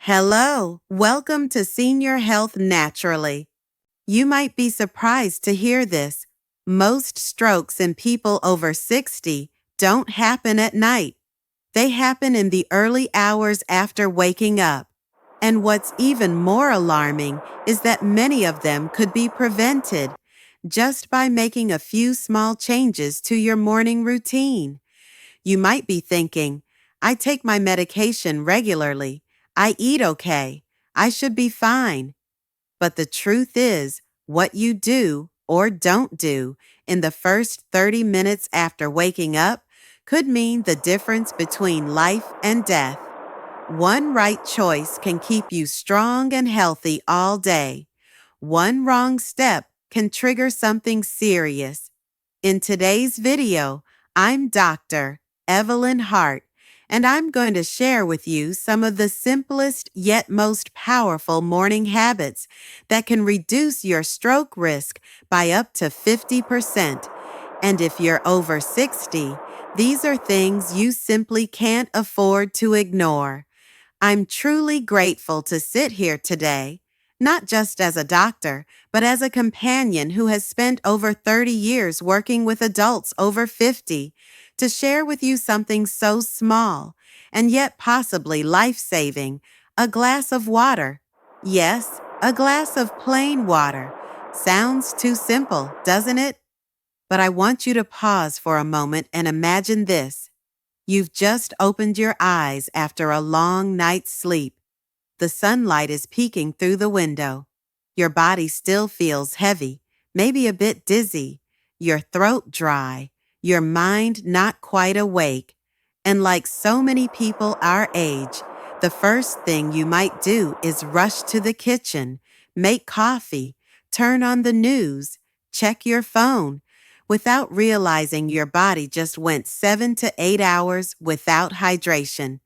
Hello, welcome to Senior Health Naturally. You might be surprised to hear this. Most strokes in people over 60 don't happen at night. They happen in the early hours after waking up. And what's even more alarming is that many of them could be prevented just by making a few small changes to your morning routine. You might be thinking, I take my medication regularly. I eat okay. I should be fine. But the truth is, what you do or don't do in the first 30 minutes after waking up could mean the difference between life and death. One right choice can keep you strong and healthy all day. One wrong step can trigger something serious. In today's video, I'm Dr. Evelyn Hart, and I'm going to share with you some of the simplest yet most powerful morning habits that can reduce your stroke risk by up to 50%. And if you're over 60, these are things you simply can't afford to ignore. I'm truly grateful to sit here today, not just as a doctor, but as a companion who has spent over 30 years working with adults over 50, to share with you something so small and yet possibly life-saving, a glass of water. Yes, a glass of plain water. Sounds too simple, doesn't it? But I want you to pause for a moment and imagine this. You've just opened your eyes after a long night's sleep. The sunlight is peeking through the window. Your body still feels heavy, maybe a bit dizzy, your throat dry, your mind not quite awake. And like so many people our age, the first thing you might do is rush to the kitchen, make coffee, turn on the news, check your phone, without realizing your body just went 7 to 8 hours without hydration.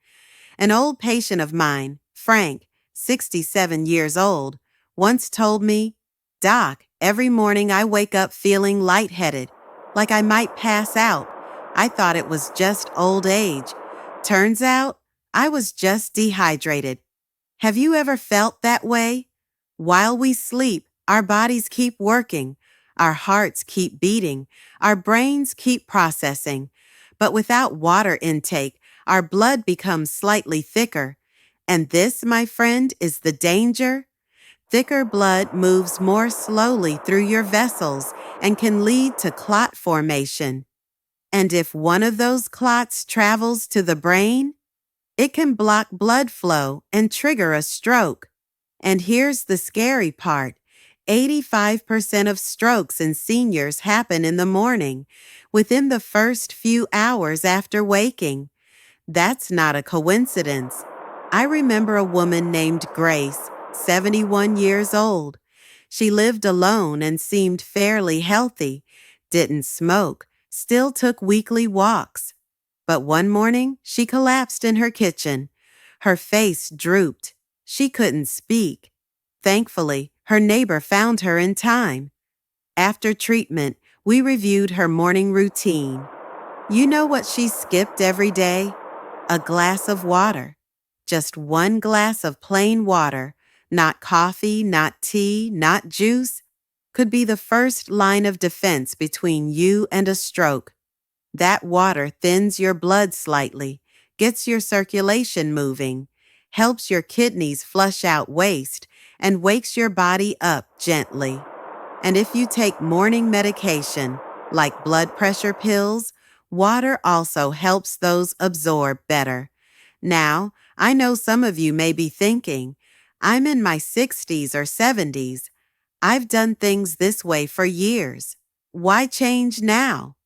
An old patient of mine, Frank, 67 years old, once told me, Doc, every morning I wake up feeling lightheaded, like I might pass out. I thought it was just old age. Turns out, I was just dehydrated. Have you ever felt that way? While we sleep, our bodies keep working, our hearts keep beating, our brains keep processing. But without water intake, our blood becomes slightly thicker. And this, my friend, is the danger. Thicker blood moves more slowly through your vessels and can lead to clot formation. And if one of those clots travels to the brain, it can block blood flow and trigger a stroke. And here's the scary part. 85% of strokes in seniors happen in the morning, within the first few hours after waking. That's not a coincidence. I remember a woman named Grace, 71 years old. She lived alone and seemed fairly healthy, didn't smoke, still took weekly walks. But one morning, she collapsed in her kitchen. Her face drooped. She couldn't speak. Thankfully, her neighbor found her in time. After treatment, we reviewed her morning routine. You know what she skipped every day? A glass of water. Just one glass of plain water, not coffee, not tea, not juice, could be the first line of defense between you and a stroke. That water thins your blood slightly, gets your circulation moving, helps your kidneys flush out waste, and wakes your body up gently. And if you take morning medication, like blood pressure pills, water also helps those absorb better. Now, I know some of you may be thinking, I'm in my 60s or 70s. I've done things this way for years. Why change now?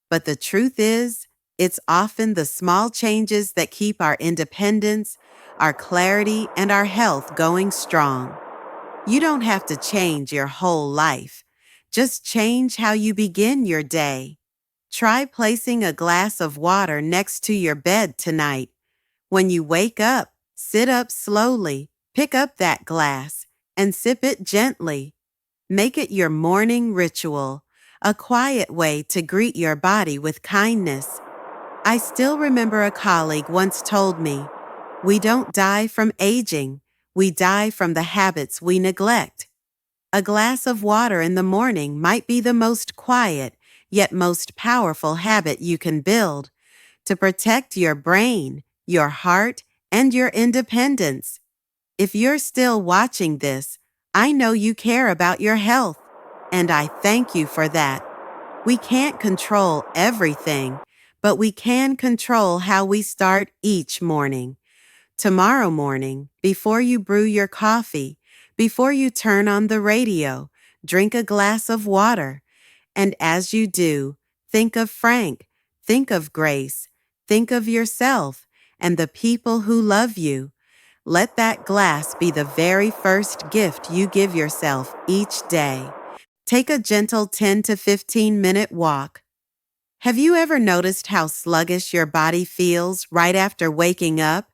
But the truth is, it's often the small changes that keep our independence, our clarity, and our health going strong. You don't have to change your whole life. Just change how you begin your day. Try placing a glass of water next to your bed tonight. When you wake up, sit up slowly, pick up that glass, and sip it gently. Make it your morning ritual, a quiet way to greet your body with kindness. I still remember a colleague once told me, We don't die from aging. We die from the habits we neglect. A glass of water in the morning might be the most quiet, yet most powerful habit you can build to protect your brain, your heart, and your independence. If you're still watching this, I know you care about your health, and I thank you for that. We can't control everything, but we can control how we start each morning. Tomorrow morning, before you brew your coffee, before you turn on the radio, drink a glass of water. And as you do, think of Frank, think of Grace, think of yourself and the people who love you. Let that glass be the very first gift you give yourself each day. Take a gentle 10 to 15-minute walk. Have you ever noticed how sluggish your body feels right after waking up?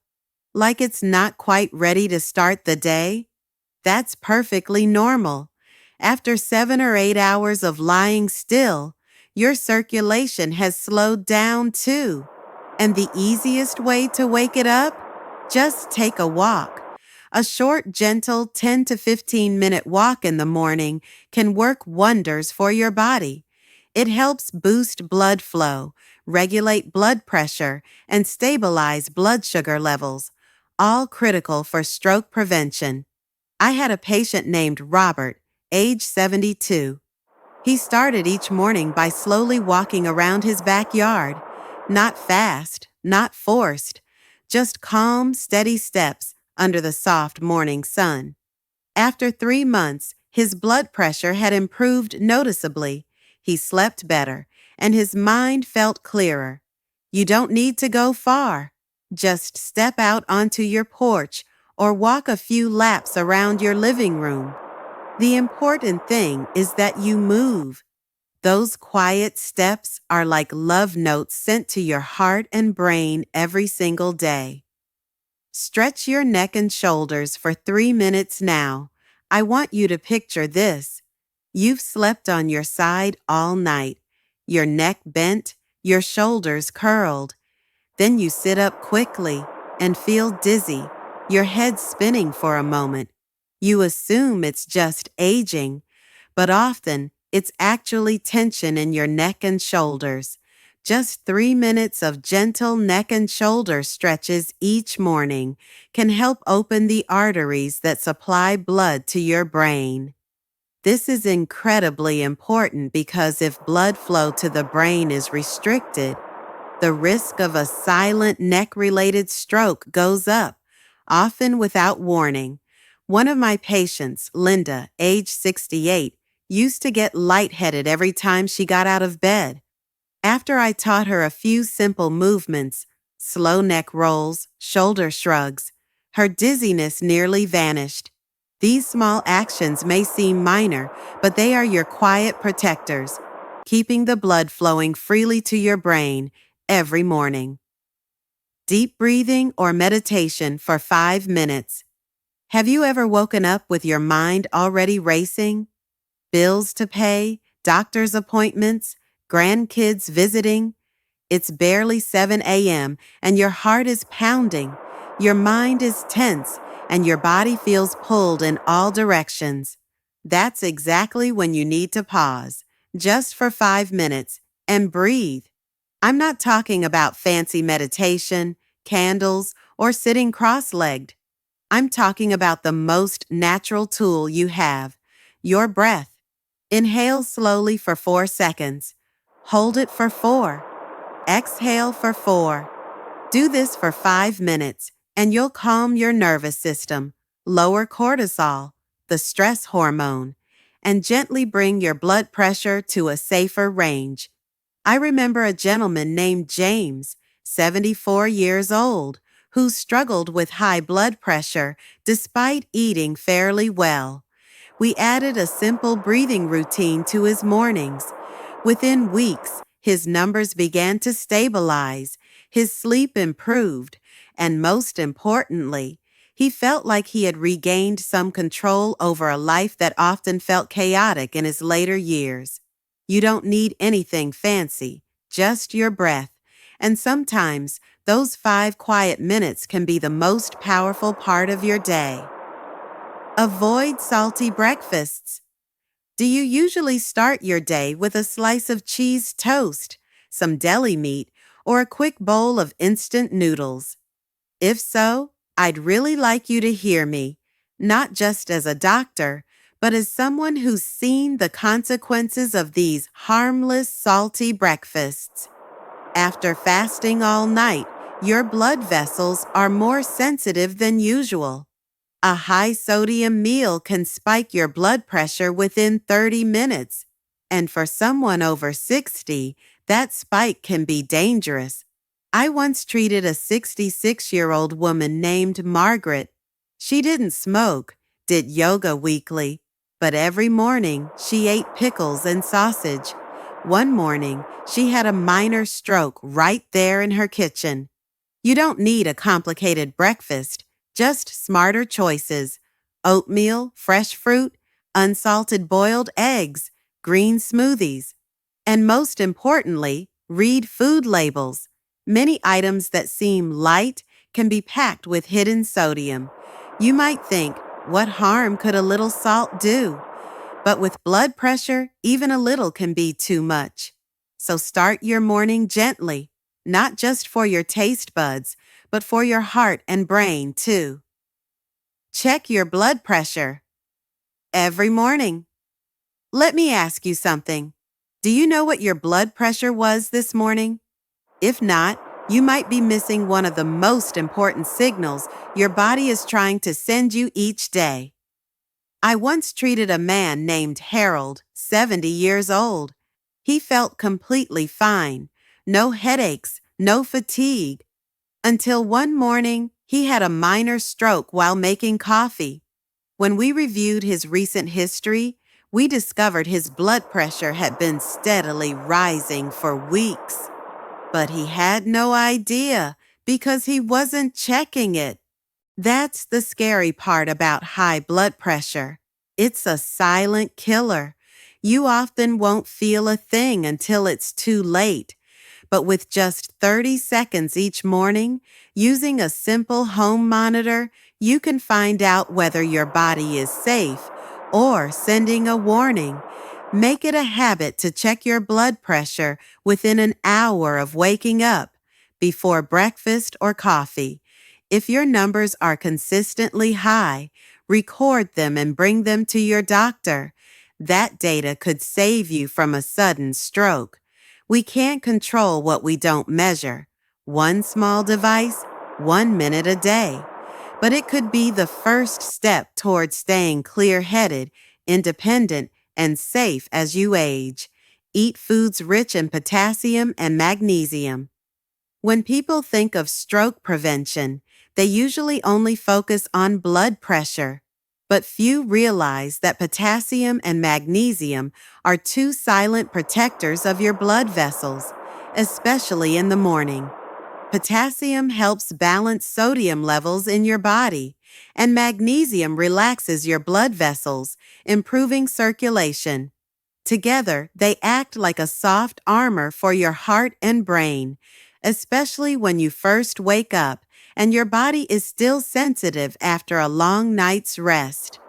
Like it's not quite ready to start the day? That's perfectly normal. After 7 or 8 hours of lying still, your circulation has slowed down too. And the easiest way to wake it up? Just take a walk. A short, gentle 10 to 15-minute walk in the morning can work wonders for your body. It helps boost blood flow, regulate blood pressure, and stabilize blood sugar levels, all critical for stroke prevention. I had a patient named Robert, age 72. He started each morning by slowly walking around his backyard. Not fast, not forced, just calm, steady steps under the soft morning sun. After 3 months, his blood pressure had improved noticeably. He slept better, and his mind felt clearer. You don't need to go far. Just step out onto your porch or walk a few laps around your living room. The important thing is that you move. Those quiet steps are like love notes sent to your heart and brain every single day. Stretch your neck and shoulders for 3 minutes now. I want you to picture this. You've slept on your side all night, your neck bent, your shoulders curled. Then you sit up quickly and feel dizzy, your head spinning for a moment. You assume it's just aging, but often it's actually tension in your neck and shoulders. Just 3 minutes of gentle neck and shoulder stretches each morning can help open the arteries that supply blood to your brain. This is incredibly important because if blood flow to the brain is restricted, the risk of a silent neck-related stroke goes up, often without warning. One of my patients, Linda, age 68, used to get lightheaded every time she got out of bed. After I taught her a few simple movements, slow neck rolls, shoulder shrugs, her dizziness nearly vanished. These small actions may seem minor, but they are your quiet protectors, keeping the blood flowing freely to your brain every morning. Deep breathing or meditation for 5 minutes. Have you ever woken up with your mind already racing? Bills to pay, doctor's appointments, grandkids visiting. It's barely 7 a.m. and your heart is pounding, your mind is tense, and your body feels pulled in all directions. That's exactly when you need to pause, just for 5 minutes, and breathe. I'm not talking about fancy meditation, candles, or sitting cross-legged. I'm talking about the most natural tool you have, your breath. Inhale slowly for 4 seconds. Hold it for 4. Exhale for 4. Do this for 5 minutes, and you'll calm your nervous system, lower cortisol, the stress hormone, and gently bring your blood pressure to a safer range. I remember a gentleman named James, 74 years old, who struggled with high blood pressure despite eating fairly well. We added a simple breathing routine to his mornings. Within weeks, his numbers began to stabilize, his sleep improved, and most importantly, he felt like he had regained some control over a life that often felt chaotic in his later years. You don't need anything fancy, just your breath, and sometimes Those 5 quiet minutes can be the most powerful part of your day. Avoid salty breakfasts. Do you usually start your day with a slice of cheese toast, some deli meat, or a quick bowl of instant noodles? If so, I'd really like you to hear me, not just as a doctor, but as someone who's seen the consequences of these harmless, salty breakfasts. After fasting all night, your blood vessels are more sensitive than usual. A high-sodium meal can spike your blood pressure within 30 minutes, and for someone over 60, that spike can be dangerous. I once treated a 66-year-old woman named Margaret. She didn't smoke, did yoga weekly, but every morning she ate pickles and sausage. One morning, she had a minor stroke right there in her kitchen. You don't need a complicated breakfast, just smarter choices. Oatmeal, fresh fruit, unsalted boiled eggs, green smoothies. And most importantly, read food labels. Many items that seem light can be packed with hidden sodium. You might think, what harm could a little salt do? But with blood pressure, even a little can be too much. So start your morning gently, not just for your taste buds, but for your heart and brain too. Check your blood pressure every morning. Let me ask you something. Do you know what your blood pressure was this morning? If not, you might be missing one of the most important signals your body is trying to send you each day. I once treated a man named Harold, 70 years old. He felt completely fine, no headaches, no fatigue, until one morning he had a minor stroke while making coffee. When we reviewed his recent history, we discovered his blood pressure had been steadily rising for weeks. But he had no idea because he wasn't checking it. That's the scary part about high blood pressure. It's a silent killer. You often won't feel a thing until it's too late. But with just 30 seconds each morning, using a simple home monitor, you can find out whether your body is safe or sending a warning. Make it a habit to check your blood pressure within an hour of waking up, before breakfast or coffee. If your numbers are consistently high, record them and bring them to your doctor. That data could save you from a sudden stroke. We can't control what we don't measure. One small device, 1 minute a day. But it could be the first step towards staying clear-headed, independent, and safe as you age. Eat foods rich in potassium and magnesium. When people think of stroke prevention, they usually only focus on blood pressure. But few realize that potassium and magnesium are two silent protectors of your blood vessels, especially in the morning. Potassium helps balance sodium levels in your body, and magnesium relaxes your blood vessels, improving circulation. Together, they act like a soft armor for your heart and brain, especially when you first wake up and your body is still sensitive after a long night's rest.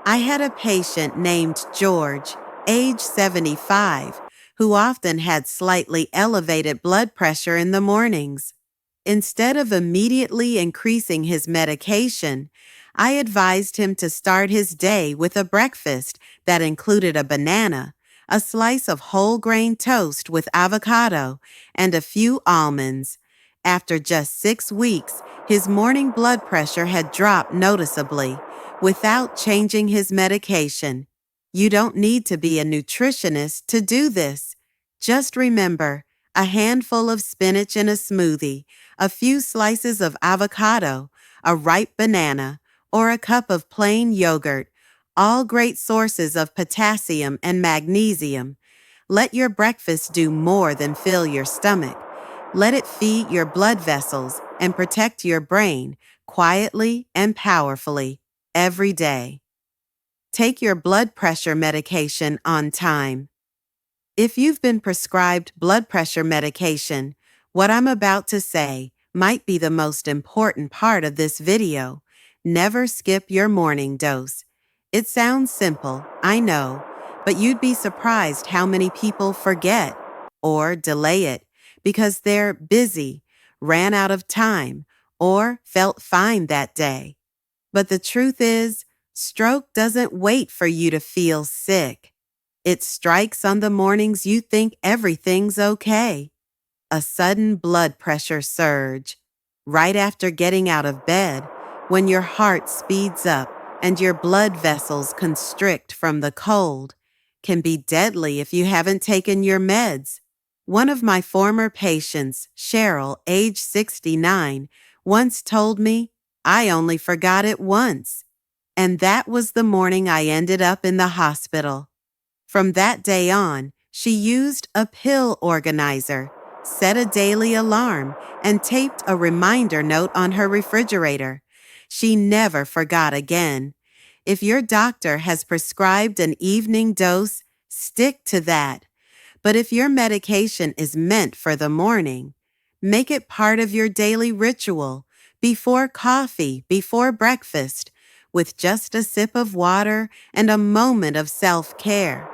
I had a patient named George, age 75, who often had slightly elevated blood pressure in the mornings. Instead of immediately increasing his medication, I advised him to start his day with a breakfast that included a banana, a slice of whole grain toast with avocado, and a few almonds. After just 6 weeks, his morning blood pressure had dropped noticeably, without changing his medication. You don't need to be a nutritionist to do this. Just remember, a handful of spinach in a smoothie, a few slices of avocado, a ripe banana, or a cup of plain yogurt, all great sources of potassium and magnesium. Let your breakfast do more than fill your stomach. Let it feed your blood vessels and protect your brain quietly and powerfully every day. Take your blood pressure medication on time. If you've been prescribed blood pressure medication, what I'm about to say might be the most important part of this video. Never skip your morning dose. It sounds simple, I know, but you'd be surprised how many people forget or delay it because they're busy, ran out of time, or felt fine that day. But the truth is, stroke doesn't wait for you to feel sick. It strikes on the mornings you think everything's okay. A sudden blood pressure surge, right after getting out of bed, when your heart speeds up and your blood vessels constrict from the cold, can be deadly if you haven't taken your meds. One of my former patients, Cheryl, age 69, once told me, "I only forgot it once." And that was the morning I ended up in the hospital. From that day on, she used a pill organizer, set a daily alarm, and taped a reminder note on her refrigerator. She never forgot again. If your doctor has prescribed an evening dose, stick to that. But if your medication is meant for the morning, make it part of your daily ritual, before coffee, before breakfast, with just a sip of water and a moment of self-care.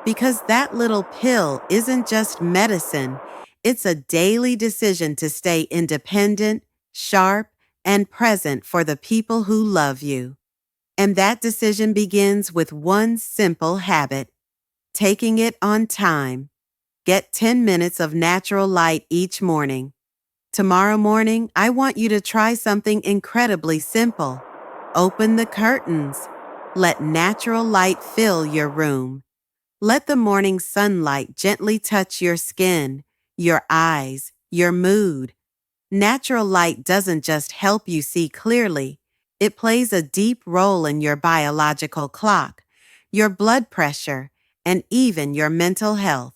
Because that little pill isn't just medicine, it's a daily decision to stay independent, sharp, and present for the people who love you. And that decision begins with one simple habit: taking it on time. Get 10 minutes of natural light each morning. Tomorrow morning, I want you to try something incredibly simple. Open the curtains. Let natural light fill your room. Let the morning sunlight gently touch your skin, your eyes, your mood. Natural light doesn't just help you see clearly. It plays a deep role in your biological clock, your blood pressure, and even your mental health.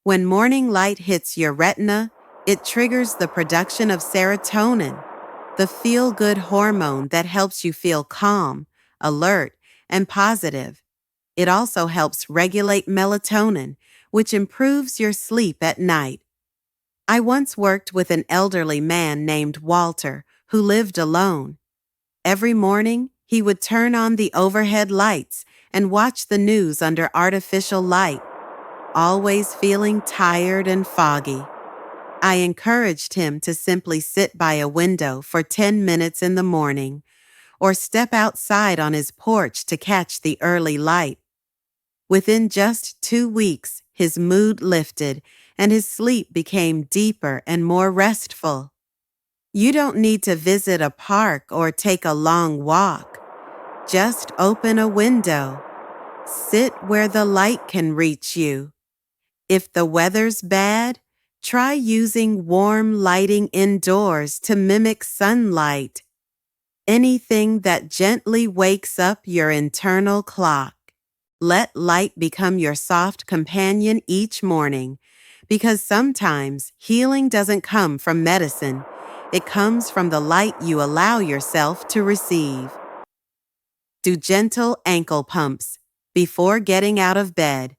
When morning light hits your retina, it triggers the production of serotonin, the feel-good hormone that helps you feel calm, alert, and positive. It also helps regulate melatonin, which improves your sleep at night. I once worked with an elderly man named Walter who lived alone. Every morning, he would turn on the overhead lights and watch the news under artificial light, always feeling tired and foggy. I encouraged him to simply sit by a window for 10 minutes in the morning, or step outside on his porch to catch the early light. Within just 2 weeks, his mood lifted and his sleep became deeper and more restful. You don't need to visit a park or take a long walk. Just open a window. Sit where the light can reach you. If the weather's bad, try using warm lighting indoors to mimic sunlight. Anything that gently wakes up your internal clock. Let light become your soft companion each morning, because sometimes healing doesn't come from medicine. It comes from the light you allow yourself to receive. Do gentle ankle pumps before getting out of bed.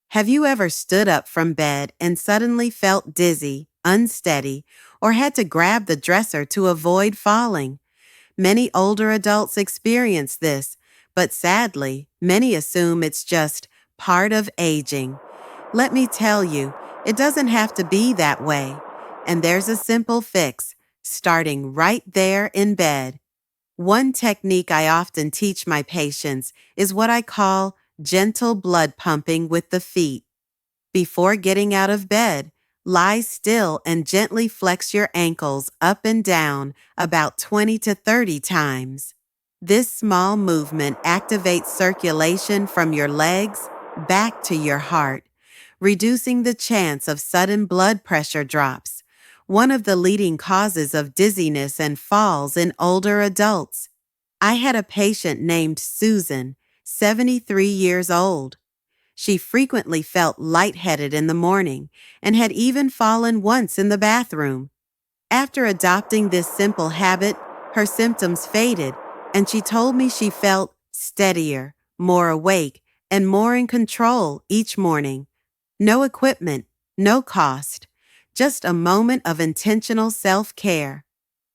Have you ever stood up from bed and suddenly felt dizzy, unsteady, or had to grab the dresser to avoid falling? Many older adults experience this, but sadly, many assume it's just part of aging. Let me tell you, it doesn't have to be that way. And there's a simple fix, starting right there in bed. One technique I often teach my patients is what I call gentle blood pumping with the feet. Before getting out of bed, lie still and gently flex your ankles up and down about 20 to 30 times. This small movement activates circulation from your legs back to your heart, reducing the chance of sudden blood pressure drops, one of the leading causes of dizziness and falls in older adults. I had a patient named Susan, 73 years old. She frequently felt lightheaded in the morning and had even fallen once in the bathroom. After adopting this simple habit, her symptoms faded, and she told me she felt steadier, more awake, and more in control each morning. No equipment, no cost, just a moment of intentional self-care.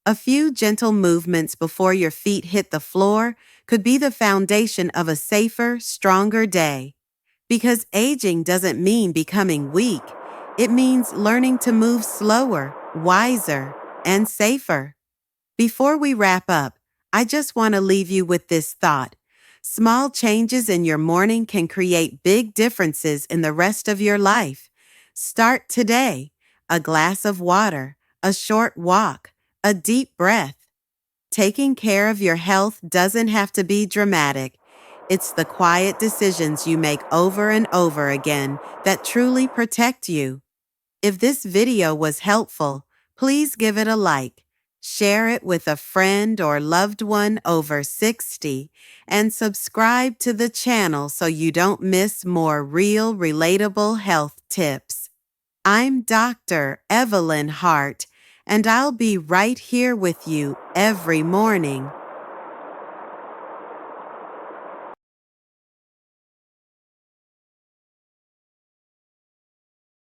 A few gentle movements before your feet hit the floor could be the foundation of a safer, stronger day. Because aging doesn't mean becoming weak. It means learning to move slower, wiser, and safer. Before we wrap up, I just want to leave you with this thought. Small changes in your morning can create big differences in the rest of your life. Start today. A glass of water, a short walk, a deep breath. Taking care of your health doesn't have to be dramatic. It's the quiet decisions you make over and over again that truly protect you. If this video was helpful, please give it a like, share it with a friend or loved one over 60, and subscribe to the channel so you don't miss more real, relatable health tips. I'm Dr. Evelyn Hart, and I'll be right here with you every morning